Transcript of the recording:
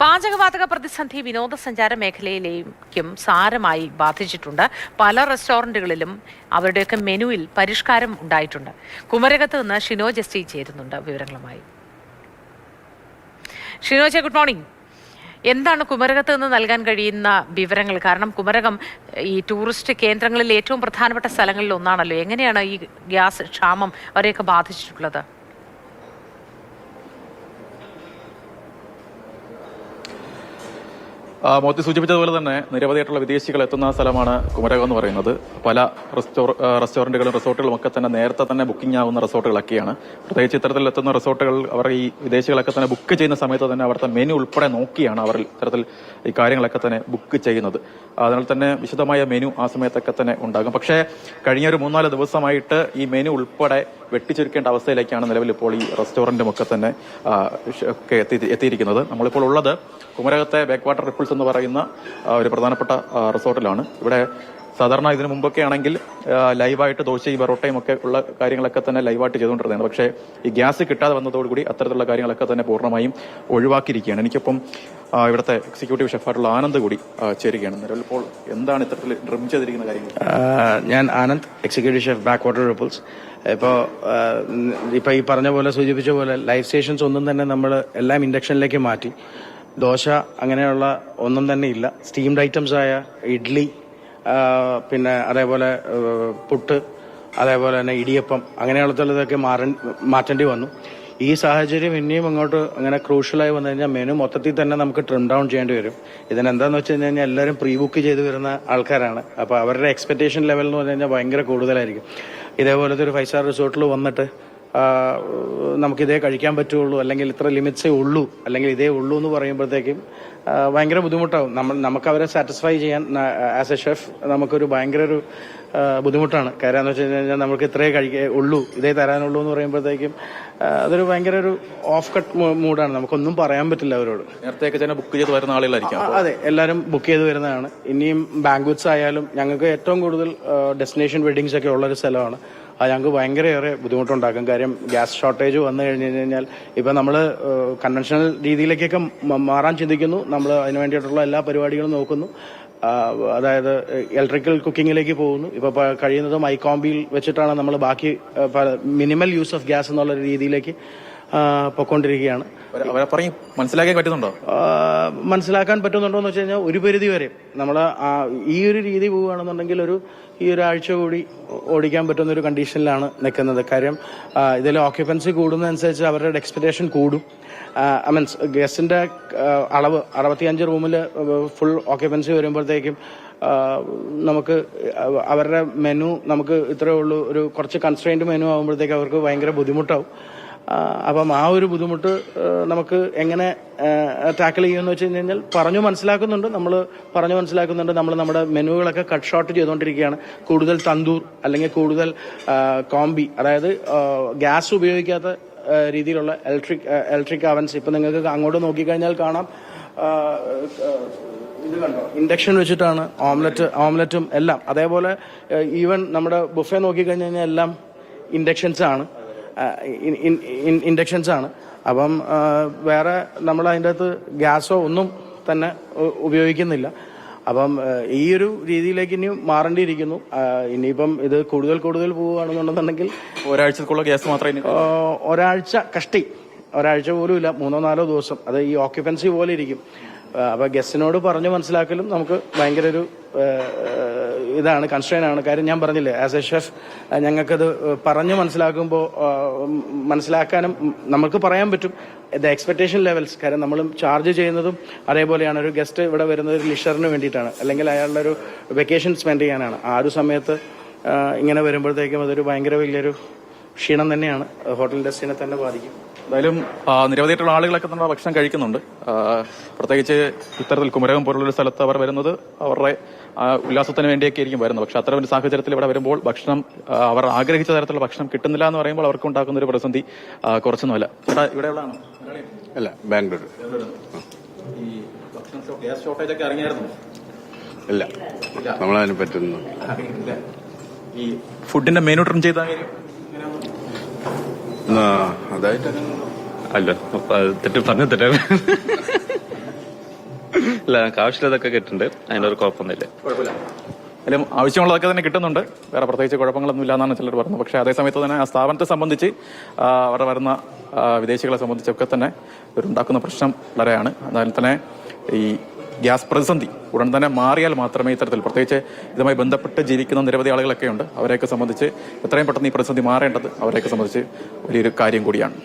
പാചകവാതക പ്രതിസന്ധി വിനോദസഞ്ചാര മേഖലയിലേക്കും സാരമായി ബാധിച്ചിട്ടുണ്ട്. പല റെസ്റ്റോറന്റുകളിലും അവരുടെയൊക്കെ മെനുവിൽ പരിഷ്കാരം ഉണ്ടായിട്ടുണ്ട്. കുമരകത്ത് നിന്ന് ഷിനോ ജസ്റ്റി ചേരുന്നുണ്ട് വിവരങ്ങളുമായി. ഷിനോജെ, ഗുഡ് മോർണിംഗ്. എന്താണ് കുമരകത്ത് നിന്ന് നൽകാൻ കഴിയുന്ന വിവരങ്ങൾ? കാരണം കുമരകം ഈ ടൂറിസ്റ്റ് കേന്ദ്രങ്ങളിൽ ഏറ്റവും പ്രധാനപ്പെട്ട സ്ഥലങ്ങളിൽ ഒന്നാണല്ലോ. എങ്ങനെയാണ് ഈ ഗ്യാസ് ക്ഷാമം അവരെയൊക്കെ ബാധിച്ചിട്ടുള്ളത്? മോത്തി സൂചിപ്പിച്ചതുപോലെ തന്നെ നിരവധിയായിട്ടുള്ള വിദേശികൾ എത്തുന്ന സ്ഥലമാണ് കുമരകം എന്ന് പറയുന്നത്. പല റെസ്റ്റോറന്റുകളും റിസോർട്ടുകളും ഒക്കെ തന്നെ നേരത്തെ തന്നെ ബുക്കിംഗ് ആവുന്ന റിസോർട്ടുകളൊക്കെയാണ്. പ്രത്യേകിച്ച് ഇത്തരത്തിൽ എത്തുന്ന റിസോർട്ടുകൾ അവർ ഈ വിദേശികളൊക്കെ തന്നെ ബുക്ക് ചെയ്യുന്ന സമയത്ത് തന്നെ അവിടുത്തെ മെനു ഉൾപ്പെടെ നോക്കിയാണ് അവർ ഇത്തരത്തിൽ ഈ കാര്യങ്ങളൊക്കെ തന്നെ ബുക്ക് ചെയ്യുന്നത്. അതിനാൽ തന്നെ വിശദമായ മെനു ആ സമയത്തൊക്കെ തന്നെ ഉണ്ടാകും. പക്ഷേ കഴിഞ്ഞ ഒരു 3-4 ദിവസമായിട്ട് ഈ മെനു ഉൾപ്പെടെ വെട്ടിച്ചുരുക്കേണ്ട അവസ്ഥയിലേക്കാണ് നിലവിൽ ഇപ്പോൾ ഈ റെസ്റ്റോറന്റും ഒക്കെ തന്നെ എത്തിയിരിക്കുന്നത്. നമ്മളിപ്പോൾ ഉള്ളത് കുമരകത്തെ ബാക്ക് വാട്ടർ റിപ്പിൾസ് എന്ന് പറയുന്ന ഒരു പ്രധാനപ്പെട്ട റിസോർട്ടിലാണ്. ഇവിടെ സാധാരണ ഇതിനു മുമ്പൊക്കെ ആണെങ്കിൽ ലൈവായിട്ട് ദോശയും പൊറോട്ടയും ഒക്കെ ഉള്ള കാര്യങ്ങളൊക്കെ തന്നെ ലൈവായിട്ട് ചെയ്തുകൊണ്ടിരുന്നതാണ്. പക്ഷേ ഈ ഗ്യാസ് കിട്ടാതെ വന്നതോടുകൂടി അത്തരത്തിലുള്ള കാര്യങ്ങളൊക്കെ തന്നെ പൂർണ്ണമായും ഒഴിവാക്കിയിരിക്കുകയാണ്. എനിക്കിപ്പം ഇവിടുത്തെ എക്സിക്യൂട്ടീവ് ഷെഫായിട്ടുള്ള ആനന്ദ് കൂടി ചേരുകയാണ്. നിലവിൽ ഇപ്പോൾ എന്താണ് ഇത്തരത്തിൽ ഡ്രിം ചെയ്തിരിക്കുന്ന കാര്യങ്ങൾ? ഞാൻ Anand, executive chef back water ripples. ഇപ്പോൾ ഈ പറഞ്ഞ പോലെ സൂചിപ്പിച്ച പോലെ ലൈവ് സ്റ്റേഷൻസ് ഒന്നും തന്നെ നമ്മൾ എല്ലാം ഇൻഡക്ഷനിലേക്ക് മാറ്റി. ദോശ അങ്ങനെയുള്ള ഒന്നും തന്നെ ഇല്ല. സ്റ്റീംഡ് ഐറ്റംസ് ആയ ഇഡ്ഡലി, പിന്നെ അതേപോലെ പുട്ട്, അതേപോലെ തന്നെ ഇടിയപ്പം അങ്ങനെയുള്ളതൊക്കെ മാറ്റേണ്ടി വന്നു. ഈ സാഹചര്യം ഇനിയും അങ്ങോട്ട് അങ്ങനെ ക്രൂഷ്യലായി വന്നു കഴിഞ്ഞാൽ മെനു മൊത്തത്തിൽ തന്നെ നമുക്ക് ട്രിം ഡൗൺ ചെയ്യേണ്ടി വരും. ഇതിനെന്താന്ന് വെച്ച് കഴിഞ്ഞാൽ എല്ലാവരും പ്രീ ബുക്ക് ചെയ്ത് വരുന്ന ആൾക്കാരാണ്. അപ്പോൾ അവരുടെ എക്സ്പെക്ടേഷൻ ലെവൽ എന്ന് പറഞ്ഞു കഴിഞ്ഞാൽ ഭയങ്കര കൂടുതലായിരിക്കും. ഇതേപോലത്തെ ഒരു 5 സ്റ്റാർ റിസോർട്ടിൽ വന്നിട്ട് നമുക്കിതേ കഴിക്കാൻ പറ്റുള്ളൂ, അല്ലെങ്കിൽ ഇത്ര ലിമിറ്റ്സേ ഉള്ളൂ, അല്ലെങ്കിൽ ഇതേ ഉള്ളൂ എന്ന് പറയുമ്പോഴത്തേക്കും ഭയങ്കര ബുദ്ധിമുട്ടാവും. നമുക്ക് അവരെ സാറ്റിസ്ഫൈ ചെയ്യാൻ ആസ് എ ഷെഫ് നമുക്കൊരു ഭയങ്കര ഒരു ബുദ്ധിമുട്ടാണ്. കാര്യം എന്ന് വെച്ച് കഴിഞ്ഞാൽ നമുക്ക് ഇത്രേ ഉള്ളൂ, ഇതേ തരാനുള്ളൂ എന്ന് പറയുമ്പോഴത്തേക്കും അതൊരു ഭയങ്കര ഒരു ഓഫ് കട്ട് മൂഡാണ്. നമുക്കൊന്നും പറയാൻ പറ്റില്ല അവരോട്. നേരത്തെ ബുക്ക് ചെയ്ത് വരുന്ന ആളുകളായിരിക്കും. അതെ, എല്ലാവരും ബുക്ക് ചെയ്ത് വരുന്നതാണ്. ഇനിയും ബാങ്ക്വറ്റ്സ് ആയാലും ഞങ്ങൾക്ക് ഏറ്റവും കൂടുതൽ ഡെസ്റ്റിനേഷൻ വെഡിങ്സ് ഒക്കെ ഉള്ളൊരു സ്ഥലമാണ്. അത് ഞങ്ങൾക്ക് ഭയങ്കരയേറെ ബുദ്ധിമുട്ടുണ്ടാക്കും. കാര്യം ഗ്യാസ് ഷോർട്ടേജ് വന്നു കഴിഞ്ഞ് കഴിഞ്ഞാൽ ഇപ്പം നമ്മൾ കൺവെൻഷണൽ രീതിയിലേക്കൊക്കെ മാറാൻ ചിന്തിക്കുന്നു. നമ്മൾ അതിന് വേണ്ടിയിട്ടുള്ള എല്ലാ പരിപാടികളും നോക്കുന്നു. അതായത് ഇലക്ട്രിക്കൽ കുക്കിങ്ങിലേക്ക് പോകുന്നു. ഇപ്പോൾ കഴിയുന്നതും ഐകോംബിയിൽ വെച്ചിട്ടാണ് നമ്മൾ ബാക്കി മിനിമൽ യൂസ് ഓഫ് ഗ്യാസ് എന്നുള്ള രീതിയിലേക്ക് പൊയ്ക്കൊണ്ടിരിക്കുകയാണ്. മനസ്സിലാക്കാൻ പറ്റുന്നുണ്ടോ? മനസ്സിലാക്കാൻ പറ്റുന്നുണ്ടോ എന്ന് വെച്ച് കഴിഞ്ഞാൽ ഒരു പരിധി വരെ നമ്മൾ ഈ ഒരു രീതി പോവുകയാണെന്നുണ്ടെങ്കിൽ ഈ ഒരാഴ്ച കൂടി ഓടിക്കാൻ പറ്റുന്ന ഒരു കണ്ടീഷനിലാണ് നിൽക്കുന്നത്. കാര്യം ഇതിൽ ഓക്യുപ്പൻസി കൂടുന്നതനുസരിച്ച് അവരുടെ എക്സ്പെക്ടേഷൻ കൂടും. മീൻസ് ഗസ്റ്റിന്റെ അളവ് 65 റൂമിൽ ഫുൾ ഓക്യുപ്പൻസി വരുമ്പോഴത്തേക്കും നമുക്ക് അവരുടെ മെനു നമുക്ക് ഇത്രയേ ഉള്ളൂ, ഒരു കുറച്ച് കൺസ്ട്രെയിൻഡ് മെനു ആകുമ്പോഴത്തേക്ക് അവർക്ക് ഭയങ്കര ബുദ്ധിമുട്ടാവും. അപ്പം ആ ഒരു ബുദ്ധിമുട്ട് നമുക്ക് എങ്ങനെ ടാക്കിൾ ചെയ്യുമെന്ന് വെച്ച് കഴിഞ്ഞാൽ പറഞ്ഞു മനസ്സിലാക്കുന്നുണ്ട്. നമ്മൾ നമ്മുടെ മെനുകളൊക്കെ കട്ട് ഷോർട്ട് ചെയ്തുകൊണ്ടിരിക്കുകയാണ്. കൂടുതൽ തന്തൂർ അല്ലെങ്കിൽ കൂടുതൽ കോംബി, അതായത് ഗ്യാസ് ഉപയോഗിക്കാത്ത രീതിയിലുള്ള ഇലക്ട്രിക് അവൻസ്. ഇപ്പം നിങ്ങൾക്ക് അങ്ങോട്ട് നോക്കിക്കഴിഞ്ഞാൽ കാണാം, ഇത് കണ്ടോ, ഇൻഡക്ഷൻ വെച്ചിട്ടാണ് ഓംലെറ്റും എല്ലാം. അതേപോലെ ഈവൻ നമ്മുടെ ബുഫേ നോക്കിക്കഴിഞ്ഞ് കഴിഞ്ഞാൽ എല്ലാം ഇൻഡക്ഷൻസ് ആണ്. അപ്പം വേറെ നമ്മൾ അതിൻ്റെ അകത്ത് ഗ്യാസോ ഒന്നും തന്നെ ഉപയോഗിക്കുന്നില്ല. അപ്പം ഈ ഒരു രീതിയിലേക്ക് ഇനി മാറേണ്ടിയിരിക്കുന്നു. ഇനിയിപ്പം ഇത് കൂടുതൽ പോവുകയാണെന്നുണ്ടെന്നുണ്ടെങ്കിൽ ഒരാഴ്ചക്കുള്ള ഗ്യാസ് മാത്രമേ, ഒരാഴ്ച പോലും ഇല്ല, 3-4 ദിവസം അത് ഈ ഓക്യുപ്പൻസി പോലെ ഇരിക്കും. അപ്പൊ ഗസ്റ്റിനോട് പറഞ്ഞു മനസ്സിലാക്കലും നമുക്ക് ഭയങ്കര ഒരു ഇതാണ്, കൺസ്ട്രെയിൻ ആണ്. കാര്യം ഞാൻ പറഞ്ഞില്ലേ, ആസ് എ ഷെഫ് ഞങ്ങൾക്കത് പറഞ്ഞു മനസ്സിലാക്കാനും നമുക്ക് പറയാൻ പറ്റും ദ എക്സ്പെക്ടേഷൻ ലെവൽസ്. കാര്യം നമ്മൾ ചാർജ് ചെയ്യുന്നതും അതേപോലെയാണ്. ഒരു ഗസ്റ്റ് ഇവിടെ വരുന്നത് ഒരു ലിഷറിന് വേണ്ടിയിട്ടാണ്, അല്ലെങ്കിൽ അയാളുടെ ഒരു വെക്കേഷൻ സ്പെൻഡ് ചെയ്യാനാണ്. ആ ഒരു സമയത്ത് ഇങ്ങനെ വരുമ്പോഴത്തേക്കും അതൊരു ഭയങ്കര വലിയൊരു ക്ഷീണം തന്നെയാണ്, ഹോട്ടൽ ഇൻഡസ്ട്രീനെ തന്നെ ബാധിക്കും. എന്തായാലും നിരവധിയായിട്ടുള്ള ആളുകളൊക്കെ നമ്മുടെ ഭക്ഷണം കഴിക്കുന്നുണ്ട്. പ്രത്യേകിച്ച് ഇത്തരത്തിൽ കുമരകം പോലുള്ളൊരു സ്ഥലത്ത് അവർ വരുന്നത് അവരുടെ ഉല്ലാസത്തിന് വേണ്ടിയൊക്കെ ആയിരിക്കും വരുന്നത്. പക്ഷെ അത്തരം ഒരു സാഹചര്യത്തിൽ ഇവിടെ വരുമ്പോൾ ഭക്ഷണം അവർ ആഗ്രഹിച്ച തരത്തിലുള്ള ഭക്ഷണം കിട്ടുന്നില്ല എന്ന് പറയുമ്പോൾ അവർക്ക് ഉണ്ടാക്കുന്ന ഒരു പ്രതിസന്ധി കുറച്ചൊന്നുമല്ല. ഇവിടെയുള്ളതാണോ? അല്ല, ബാംഗ്ലൂർ. ഈ ഗ്യാസ് ഷോർട്ടേജ് ഒക്കെ അറിഞ്ഞായിരുന്നു? ഇല്ല, നമ്മളതിനെ പറ്റുന്നു. ഈ ഫുഡിന്റെ മെനു ട്രിം ചെയ്താൽ അതായിട്ട് അല്ല, തെറ്റ് പറഞ്ഞ തെറ്റാണ്. ഇല്ല, ഞങ്ങൾക്ക് ആവശ്യമുള്ളതൊക്കെ കിട്ടുന്നുണ്ട്. അതിന്റെ ഒരു കുഴപ്പമൊന്നുമില്ല. കുഴപ്പമില്ല. അതിലും ആവശ്യമുള്ളതൊക്കെ തന്നെ കിട്ടുന്നുണ്ട്. വേറെ പ്രത്യേകിച്ച് കുഴപ്പങ്ങളൊന്നും ഇല്ലാന്നാണ് ചിലർ പറഞ്ഞത്. പക്ഷേ അതേസമയത്ത് തന്നെ ആ സ്ഥാപനത്തെ സംബന്ധിച്ച് അവിടെ വരുന്ന വിദേശികളെ സംബന്ധിച്ചൊക്കെ തന്നെ ഉണ്ടാക്കുന്ന പ്രശ്നം വളരെയാണ്. അതിനാൽ തന്നെ ഈ ഗ്യാസ് പ്രതിസന്ധി ഉടൻ തന്നെ മാറിയാൽ മാത്രമേ ഇത്തരത്തിൽ പ്രത്യേകിച്ച് ഇതുമായി ബന്ധപ്പെട്ട് ജീവിക്കുന്ന നിരവധി ആളുകളൊക്കെ ഉണ്ട്. അവരെയൊക്കെ സംബന്ധിച്ച് എത്രയും പെട്ടെന്ന് ഈ പ്രതിസന്ധി മാറേണ്ടത് അവരെയൊക്കെ സംബന്ധിച്ച് വലിയൊരു കാര്യം കൂടിയാണ്.